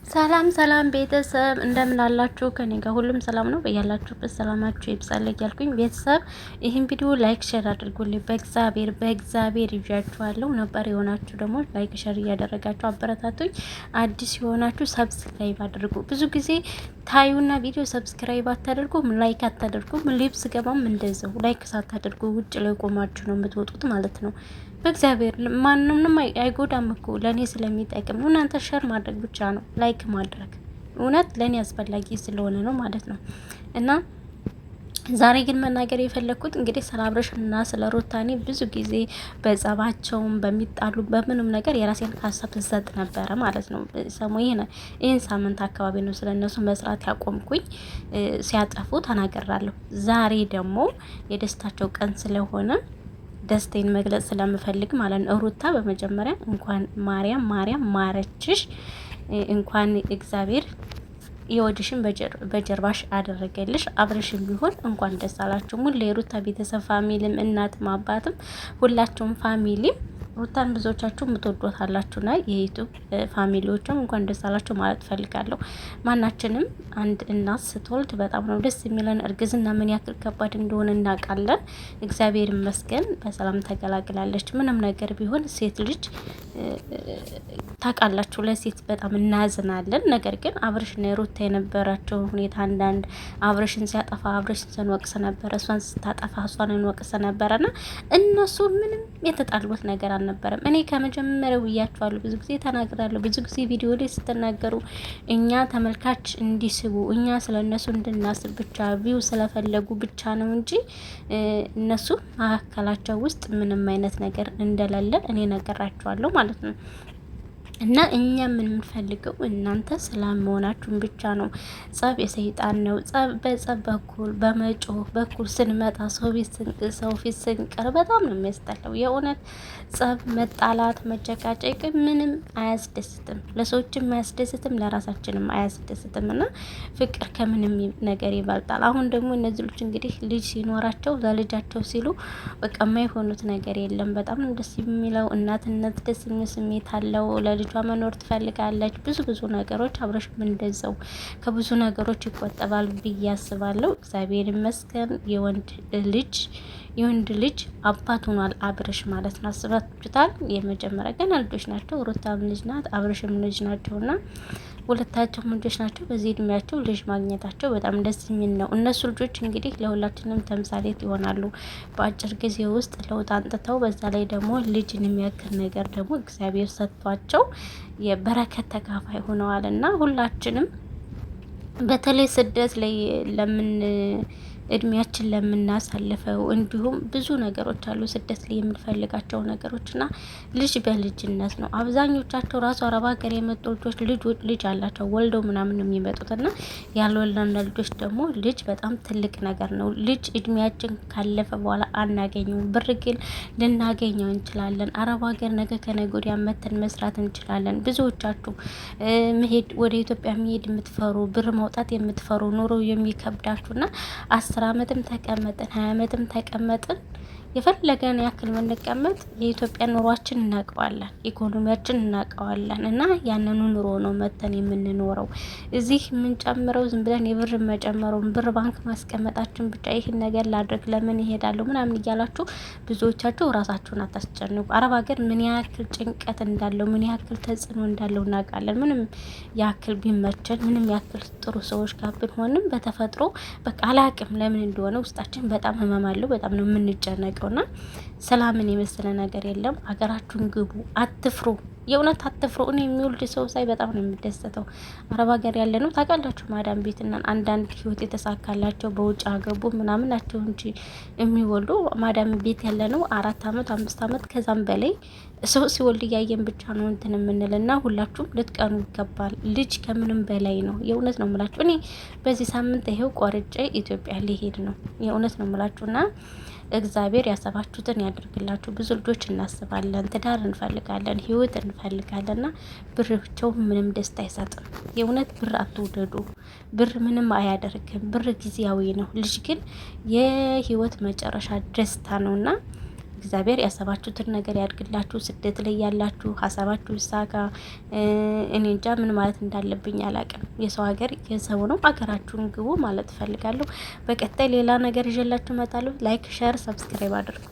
ሰላም ሰላም ቤተሰብ እንደምን አላችሁ? ከኔ ጋር ሁሉም ሰላም ነው። በያላችሁበት ሰላማችሁ ይብዛል እያልኩኝ ቤተሰብ ይህን ቪዲዮ ላይክ ሼር አድርጉልኝ። በእግዚአብሔር ይዣችኋለሁ። ነበር የሆናችሁ ደግሞ ላይክ ሼር እያደረጋችሁ አበረታቱኝ። አዲስ የሆናችሁ ሰብስክራይብ አድርጉ። ብዙ ጊዜ ታዩና ቪዲዮ ሰብስክራይብ አታደርጉም፣ ላይክ አታደርጉም። ሊብስ ገባም እንደዛው ላይክ ሳታደርጉ ውጭ ላይ ቆማችሁ ነው የምትወጡት ማለት ነው። በእግዚአብሔር ማንንም አይጎዳም እኮ ለኔ ስለሚጠቅም ነው። እናንተ ሸር ማድረግ ብቻ ነው፣ ላይክ ማድረግ እውነት ለኔ አስፈላጊ ስለሆነ ነው ማለት ነው። እና ዛሬ ግን መናገር የፈለኩት እንግዲህ ስለ አብርሽና ስለ ሩታኔ ብዙ ጊዜ በጸባቸውም በሚጣሉ በምንም ነገር የራሴን ሀሳብ ሰጥ ነበረ ማለት ነው። ይህን ሳምንት አካባቢ ነው ስለነሱ መስራት ያቆምኩኝ። ሲያጠፉ ተናገራለሁ። ዛሬ ደግሞ የደስታቸው ቀን ስለሆነ ደስቴን መግለጽ ስለምፈልግ ማለት ነው። ሩታ በመጀመሪያ እንኳን ማርያም ማረችሽ፣ እንኳን እግዚአብሔር የወድሽን በጀርባሽ አደረገልሽ። አብርሽም ቢሆን እንኳን ደስ አላችሁ። ሙሉ የሩታ ቤተሰብ ፋሚሊም፣ እናትም አባትም ሁላችሁም ፋሚሊም ሩታን ብዙዎቻችሁ የምትወዷታላችሁና የዩቲዩብ ፋሚሊዎችም እንኳን ደስ አላችሁ ማለት ፈልጋለሁ። ማናችንም አንድ እናት ስትወልድ በጣም ነው ደስ የሚለን። እርግዝና ምን ያክል ከባድ እንደሆነ እናውቃለን። እግዚአብሔር ይመስገን በሰላም ተገላግላለች። ምንም ነገር ቢሆን ሴት ልጅ ታውቃላችሁ፣ ለሴት በጣም እናዝናለን። ነገር ግን አብርሽና የሩታ የነበራቸው ሁኔታ አንዳንድ አብርሽን ሲያጠፋ አብርሽን ስንወቅስ ነበረ፣ እሷን ስታጠፋ እሷን እንወቅስ ነበረና እነሱ ምንም የተጣሉት ነገር አልነበረም። እኔ ከመጀመሪያው ብያችኋለሁ፣ ብዙ ጊዜ ተናግራለሁ። ብዙ ጊዜ ቪዲዮ ላይ ስትናገሩ እኛ ተመልካች እንዲስቡ እኛ ስለነሱ እንድናስብ ብቻ ቪው ስለፈለጉ ብቻ ነው እንጂ እነሱ መካከላቸው ውስጥ ምንም አይነት ነገር እንደሌለ እኔ ነገራችኋለሁ ማለት ነው። እና እኛ የምንፈልገው እናንተ ሰላም መሆናችሁን ብቻ ነው። ጸብ የሰይጣን ነው። ጸብ በጸብ በኩል በመጮህ በኩል ስንመጣ ሰው ፊት ስንቀር በጣም ነው የሚያስጠላው። የእውነት ጸብ፣ መጣላት፣ መጨቃጨቅ ምንም አያስደስትም። ለሰዎችም አያስደስትም፣ ለራሳችንም አያስደስትም። እና ፍቅር ከምንም ነገር ይበልጣል። አሁን ደግሞ እነዚህ ልጆች እንግዲህ ልጅ ሲኖራቸው ለልጃቸው ሲሉ በቃ የማይሆኑት ነገር የለም። በጣም ነው ደስ የሚለው። እናትነት ደስ የሚል ስሜት አለው። ለልጇ መኖር ትፈልጋለች። ብዙ ነገሮች አብረሽም እንደዛው ከብዙ ነገሮች ይቆጠባል ብዬ አስባለሁ። እግዚአብሔር ይመስገን የወንድ ልጅ አባት ሆኗል አብረሽ ማለት ነው። አስባችሁታል? የመጀመሪያ ገና ልጆች ናቸው። ሩታም ልጅ ናት፣ አብረሽም ልጅ ናቸውና ሁለታቸውም ልጆች ናቸው። በዚህ እድሜያቸው ልጅ ማግኘታቸው በጣም ደስ የሚል ነው። እነሱ ልጆች እንግዲህ ለሁላችንም ተምሳሌት ይሆናሉ። በአጭር ጊዜ ውስጥ ለውጥ አንጥተው በዛ ላይ ደግሞ ልጅን የሚያክል ነገር ደግሞ እግዚአብሔር ሰጥቷቸው የበረከት ተካፋይ ሆነዋል እና ሁላችንም በተለይ ስደት ላይ እድሜያችን ለምናሳልፈው እንዲሁም ብዙ ነገሮች አሉ ስደት ላይ የምንፈልጋቸው ነገሮች እና ልጅ በልጅነት ነው። አብዛኞቻቸው ራሱ አረብ ሀገር የመጡ ልጆች ልጅ አላቸው ወልደው ምናምን ነው የሚመጡት እና ያልወለድን ልጆች ደግሞ ልጅ በጣም ትልቅ ነገር ነው። ልጅ እድሜያችን ካለፈ በኋላ አናገኘውም። ብር ግን ልናገኘው እንችላለን። አረብ ሀገር ነገ ከነገ ወዲያ መተን መስራት እንችላለን። ብዙዎቻችሁ መሄድ ወደ ኢትዮጵያ መሄድ የምትፈሩ ብር ማውጣት የምትፈሩ ኑሮ የሚከብዳችሁና 10 አመትም ተቀመጥን 20 አመትም ተቀመጥን የፈለገን ያክል ብንቀመጥ የኢትዮጵያ ኑሯችን እናውቀዋለን፣ ኢኮኖሚያችን እናውቀዋለን። እና ያንኑ ኑሮ ነው መተን የምንኖረው። እዚህ የምንጨምረው ዝም ብለን የብር መጨመረውን ብር ባንክ ማስቀመጣችን ብቻ ይህን ነገር ላድርግ ለምን ይሄዳለሁ ምናምን እያላችሁ ብዙዎቻችሁ ራሳችሁን አታስጨንቁ። አረብ ሀገር ምን ያክል ጭንቀት እንዳለው ምን ያክል ተጽዕኖ እንዳለው እናውቃለን። ምንም ያክል ቢመቸን ምንም ያክል ጥሩ ሰዎች ጋር ብንሆንም በተፈጥሮ በቃ አላቅም ለምን እንደሆነ ውስጣችን በጣም ህመም አለው። በጣም ነው የምንጨነቀው። ና ሰላምን የመሰለ ነገር የለም። ሀገራችሁን ግቡ፣ አትፍሩ፣ የእውነት አትፍሩ። እኔ የሚወልድ ሰው ሳይ በጣም ነው የሚደሰተው። አረብ ሀገር ያለ ነው ታውቃላችሁ፣ ማዳም ቤትና አንዳንድ ህይወት የተሳካላቸው በውጭ አገቡ ምናምን ናቸው እንጂ የሚወልዱ ማዳም ቤት ያለ ነው 4 አመት 5 አመት ከዛም በላይ ሰው ሲወልድ እያየን ብቻ ነው እንትን የምንልና ሁላችሁም ልትቀኑ ይገባል። ልጅ ከምንም በላይ ነው። የእውነት ነው የምላችሁ። እኔ በዚህ ሳምንት ይሄው ቆርጬ ኢትዮጵያ ሊሄድ ነው። የእውነት ነው የምላችሁና እግዚአብሔር ያሰባችሁትን ያደርግላችሁ። ብዙ ልጆች እናስባለን፣ ትዳር እንፈልጋለን፣ ህይወት እንፈልጋለንና ብር ብቻው ምንም ደስታ አይሰጥም። የእውነት ብር አትውደዱ። ብር ምንም አያደርግም። ብር ጊዜያዊ ነው። ልጅ ግን የህይወት መጨረሻ ደስታ ነውና እግዚአብሔር ያሰባችሁትን ነገር ያድርግላችሁ። ስደት ላይ ያላችሁ ሀሳባችሁ ይሳካ። እኔ እንጃ ምን ማለት እንዳለብኝ አላቅም። የሰው ሀገር የሰው ነው። ሀገራችሁን ግቡ ማለት እፈልጋለሁ። በቀጣይ ሌላ ነገር ይዤላችሁ እመጣለሁ። ላይክ፣ ሼር፣ ሰብስክራይብ አድርጉ።